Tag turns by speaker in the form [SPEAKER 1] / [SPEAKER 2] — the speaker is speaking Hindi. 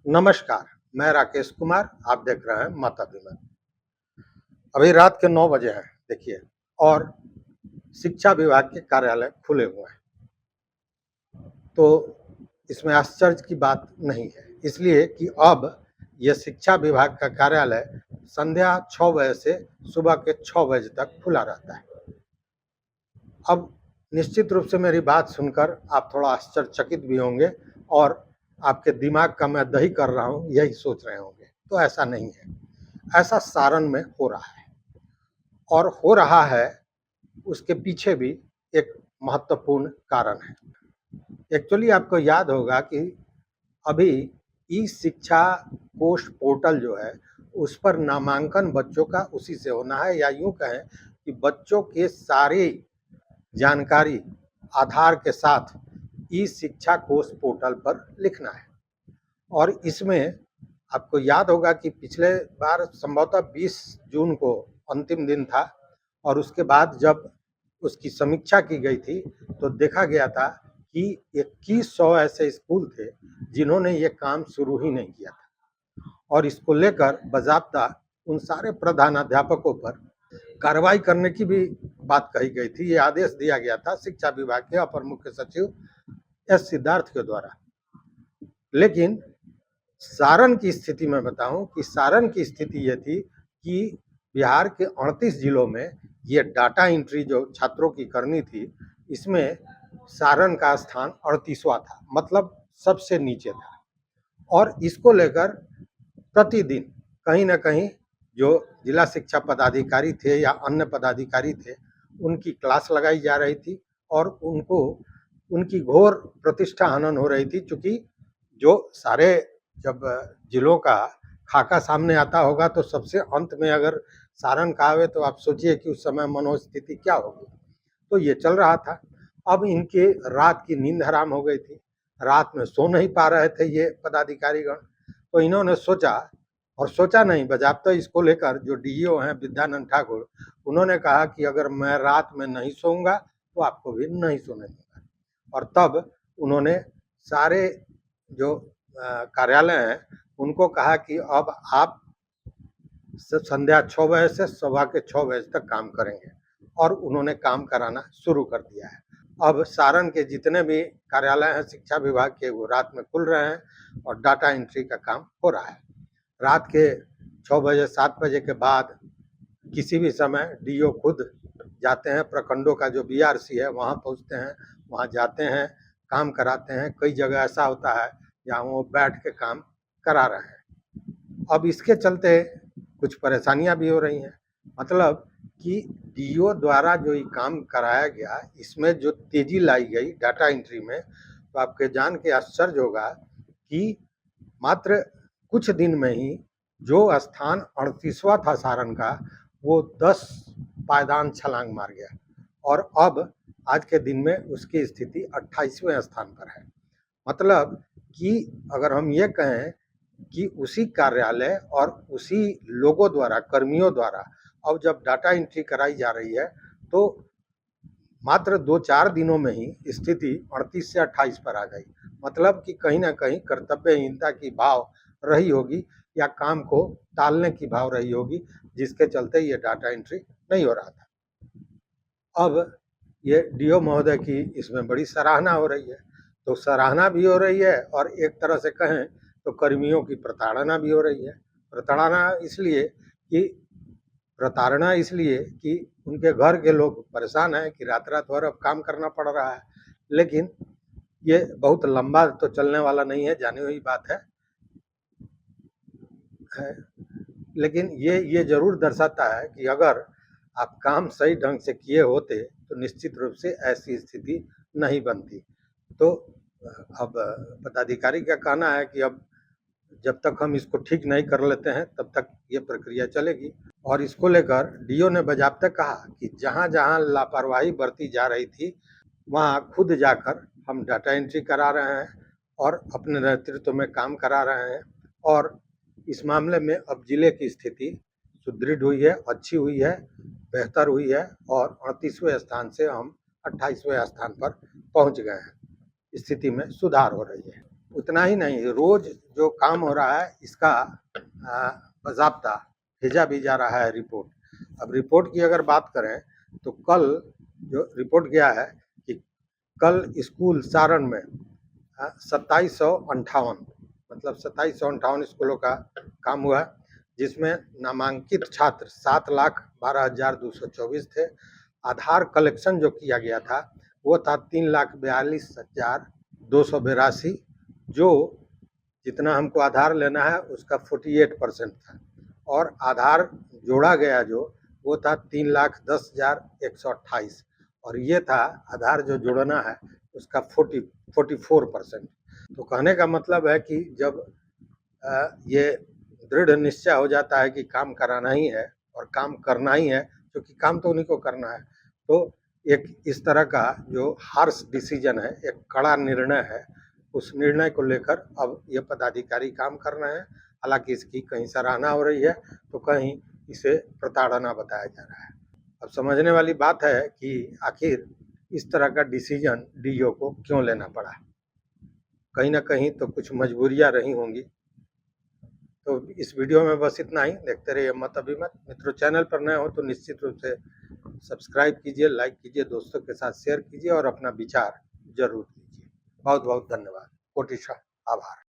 [SPEAKER 1] नमस्कार, मैं राकेश कुमार, आप देख रहे हैं माताभिमान। अभी रात के 9 बजे हैं, देखिए, और शिक्षा विभाग के कार्यालय खुले हुए हैं। तो इसमें आश्चर्य की बात नहीं है, इसलिए कि अब ये शिक्षा विभाग का कार्यालय संध्या 6 बजे से सुबह के 6 बजे तक खुला रहता है। अब निश्चित रूप से मेरी बात सुनकर आप थोड़ा आश्चर्यचकित भी होंगे और आपके दिमाग का मैं दही कर रहा हूँ, यही सोच रहे होंगे। तो ऐसा नहीं है, ऐसा सारण में हो रहा है और हो रहा है उसके पीछे भी एक महत्वपूर्ण कारण है। एक्चुअली आपको याद होगा कि अभी ई शिक्षा कोष पोर्टल जो है उस पर नामांकन बच्चों का उसी से होना है, या यूं कहें कि बच्चों के सारे जानकारी आधार के साथ ई शिक्षा कोष पोर्टल पर लिखना है। और इसमें आपको याद होगा कि पिछले बार संभवतः 20 जून को अंतिम दिन था और उसके बाद जब उसकी समीक्षा की गई थी तो देखा गया था कि 2100 ऐसे स्कूल थे जिन्होंने ये काम शुरू ही नहीं किया था और इसको लेकर बाज़ाब्ता उन सारे प्रधानाध्यापकों पर कार्रवाई करने की भी बात कही गई थी। ये आदेश दिया गया था शिक्षा विभाग के अपर मुख्य सचिव एस सिद्धार्थ के द्वारा। लेकिन सारण की स्थिति में बताऊं कि सारण की स्थिति ये थी कि बिहार के 38 जिलों में ये डाटा एंट्री जो छात्रों की करनी थी, इसमें सारण का स्थान 38वां था, मतलब सबसे नीचे था। और इसको लेकर प्रतिदिन कहीं ना कहीं जो जिला शिक्षा पदाधिकारी थे या अन्य पदाधिकारी थे, उनकी क्लास लगाई जा रही थी और उनको उनकी घोर प्रतिष्ठा हनन हो रही थी। चूंकि जो सारे जब जिलों का खाका सामने आता होगा तो सबसे अंत में अगर सारण का आवे तो आप सोचिए कि उस समय मनोस्थिति क्या होगी। तो ये चल रहा था। अब इनके रात की नींद हराम हो गई थी, रात में सो नहीं पा रहे थे ये पदाधिकारीगण। तो इन्होंने सोचा, और सोचा नहीं बजाबता इसको लेकर जो डीईओ हैं विद्यानंद ठाकुर, उन्होंने कहा कि अगर मैं रात में नहीं सोऊंगा तो आपको भी नहीं सोने दूंगा। और तब उन्होंने सारे जो कार्यालय हैं उनको कहा कि अब आप संध्या 6 बजे से सुबह के 6 बजे तक काम करेंगे, और उन्होंने काम कराना शुरू कर दिया है। अब सारण के जितने भी कार्यालय हैं शिक्षा विभाग के, वो रात में खुल रहे हैं और डाटा एंट्री का काम हो रहा है। रात के 6 बजे 7 बजे के बाद किसी भी समय डीओ खुद जाते हैं, प्रखंडों का जो बीआरसी है वहाँ पहुँचते हैं, वहाँ जाते हैं, काम कराते हैं। कई जगह ऐसा होता है जहाँ वो बैठ के काम करा रहे हैं। अब इसके चलते कुछ परेशानियां भी हो रही हैं, मतलब कि डीओ द्वारा जो ये काम कराया गया, इसमें जो तेजी लाई गई डाटा एंट्री में, तो आपके जान के आश्चर्य होगा कि मात्र कुछ दिन में ही जो स्थान 38वां था सारण का, वो 10 पायदान छलांग मार गया और अब आज के दिन में उसकी स्थिति 28वें स्थान पर है। मतलब कि अगर हम ये कहें कि उसी कार्यालय और उसी लोगों द्वारा, कर्मियों द्वारा अब जब डाटा एंट्री कराई जा रही है तो मात्र 2-4 दिनों में ही स्थिति 38 से 28 पर आ गई। मतलब कि कहीं ना कहीं कर्तव्यहीनता की भाव रही होगी या काम को टालने की भाव रही होगी, जिसके चलते ये डाटा एंट्री नहीं हो रहा था। अब ये डीओ महोदय की इसमें बड़ी सराहना हो रही है, तो सराहना भी हो रही है और एक तरह से कहें तो कर्मियों की प्रताड़ना भी हो रही है। प्रताड़ना इसलिए कि उनके घर के लोग परेशान हैं कि रात रात भर अब काम करना पड़ रहा है। लेकिन ये बहुत लंबा तो चलने वाला नहीं है, जानी हुई बात है। लेकिन ये जरूर दर्शाता है कि अगर आप काम सही ढंग से किए होते तो निश्चित रूप से ऐसी स्थिति नहीं बनती। तो अब पदाधिकारी का कहना है कि अब जब तक हम इसको ठीक नहीं कर लेते हैं तब तक ये प्रक्रिया चलेगी। और इसको लेकर डीओ ने बाज़ाब्ता कहा कि जहाँ जहाँ लापरवाही बरती जा रही थी वहाँ खुद जाकर हम डाटा एंट्री करा रहे हैं और अपने नेतृत्व में काम करा रहे हैं। और इस मामले में अब जिले की स्थिति सुदृढ़ हुई है, अच्छी हुई है, बेहतर हुई है और 38वें स्थान से हम 28वें स्थान पर पहुंच गए हैं। स्थिति में सुधार हो रही है। उतना ही नहीं, रोज जो काम हो रहा है इसका बाज़ाब्ता भेजा भी जा रहा है रिपोर्ट। अब रिपोर्ट की अगर बात करें तो कल जो रिपोर्ट गया है कि कल स्कूल सारण में 2758 मतलब 2758 स्कूलों का काम हुआ, जिसमें नामांकित छात्र 7,12,224 थे। आधार कलेक्शन जो किया गया था वो था 3,42,282, जो जितना हमको आधार लेना है उसका 48% था, और आधार जोड़ा गया जो वो था 3,10,128, और ये था आधार जो जोड़ना है उसका 44%। तो कहने का मतलब है कि जब ये दृढ़ निश्चय हो जाता है कि काम कराना ही है और काम करना ही है, क्योंकि काम तो उन्हीं को करना है, तो एक इस तरह का जो हार्श डिसीजन है, एक कड़ा निर्णय है, उस निर्णय को लेकर अब ये पदाधिकारी काम कर रहे हैं। हालांकि इसकी कहीं सराहना हो रही है तो कहीं इसे प्रताड़ना बताया जा रहा है। अब समझने वाली बात है कि आखिर इस तरह का डिसीजन डीईओ को क्यों लेना पड़ा। कहीं ना कहीं तो कुछ मजबूरियां रही होंगी। तो इस वीडियो में बस इतना ही। देखते रहिए मत अभिमत। मित्रों, चैनल पर नए हो तो निश्चित रूप से सब्सक्राइब कीजिए, लाइक कीजिए, दोस्तों के साथ शेयर कीजिए और अपना विचार जरूर दीजिए। बहुत बहुत धन्यवाद। कोटिशः आभार।